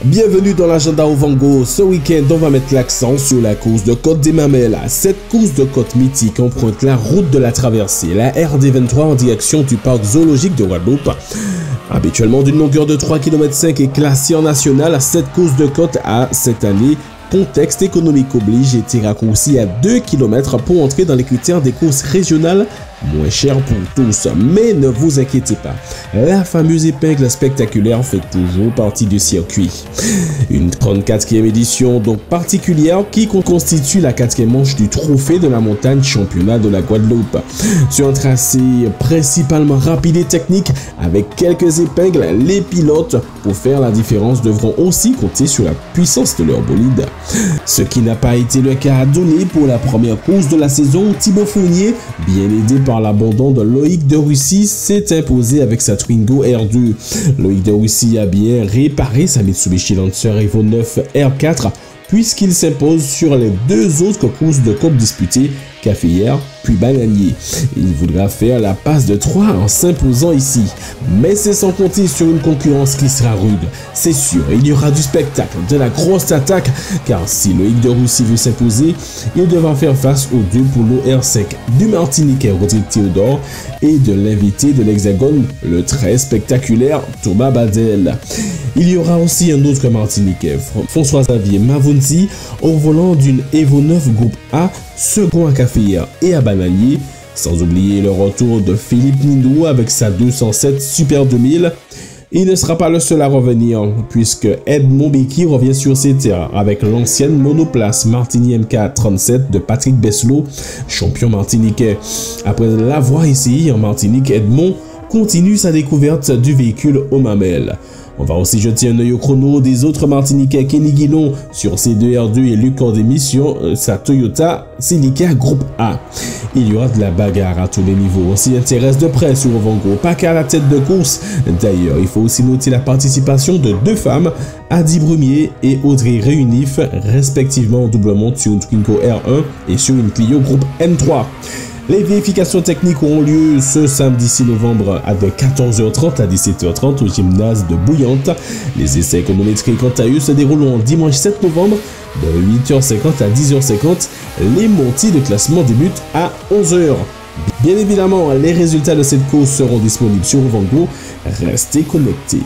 Bienvenue dans l'agenda Ovango. Ce week-end, on va mettre l'accent sur la course de Côte des Mamelles. Cette course de côte mythique emprunte la route de la traversée, la RD23 en direction du parc zoologique de Guadeloupe. Habituellement d'une longueur de 3,5 km et classée en national, cette course de côte a cette année, contexte économique oblige, été raccourci à 2 km pour entrer dans les critères des courses régionales moins chères pour tous. Mais ne vous inquiétez pas, la fameuse épingle spectaculaire fait toujours partie du circuit. Une 34e édition donc particulière qui constitue la 4e manche du trophée de la montagne championnat de la Guadeloupe. Sur un tracé principalement rapide et technique avec quelques épingles, les pilotes pour faire la différence devront aussi compter sur la puissance de leur bolide. Ce qui n'a pas été le cas à donner pour la première course de la saison. Thibaut Fournier, bien aidé par l'abandon de Loïc de Russie, s'est imposé avec sa Twingo R2. Loïc de Russie a bien réparé sa Mitsubishi Lancer Evo 9 R4 puisqu'il s'impose sur les deux autres courses de côte disputées, Caféière puis Bananier. Il voudra faire la passe de 3 en s'imposant ici. Mais c'est sans compter sur une concurrence qui sera rude. C'est sûr, il y aura du spectacle, de la grosse attaque, car si Loïc de Russie veut s'imposer, il devra faire face aux deux poulots R5 du Martiniquais Rodrigue Théodore et de l'invité de l'Hexagone, le très spectaculaire Thomas Badel. Il y aura aussi un autre Martiniquais, François-Xavier Mavunzi, au volant d'une Evo 9 groupe A, second à Caféière et à Bananier, sans oublier le retour de Philippe Nindou avec sa 207 Super 2000. Il ne sera pas le seul à revenir, puisque Edmond Becky revient sur ses terres avec l'ancienne monoplace Martini MK37 de Patrick Besselot, champion martiniquais. Après l'avoir essayé en Martinique, Edmond continue sa découverte du véhicule aux mamelles. On va aussi jeter un œil au chrono des autres Martiniquais, Kenny Guillon sur ses 2 R2 et Luc Cordémy sur sa Toyota Celica Groupe A. Il y aura de la bagarre à tous les niveaux. On s'y intéresse de près sur Ovango, pas qu'à la tête de course. D'ailleurs, il faut aussi noter la participation de 2 femmes, Adi Brumier et Audrey Réunif, respectivement en double monte sur une Twingo R1 et sur une Clio Groupe M3. Les vérifications techniques auront lieu ce samedi 6 novembre de 14h30 à 17h30 au gymnase de Bouillante. Les essais chronométriques quant à eux se dérouleront dimanche 7 novembre de 8h50 à 10h50. Les montées de classement débutent à 11h. Bien évidemment, les résultats de cette course seront disponibles sur Ovango. Restez connectés.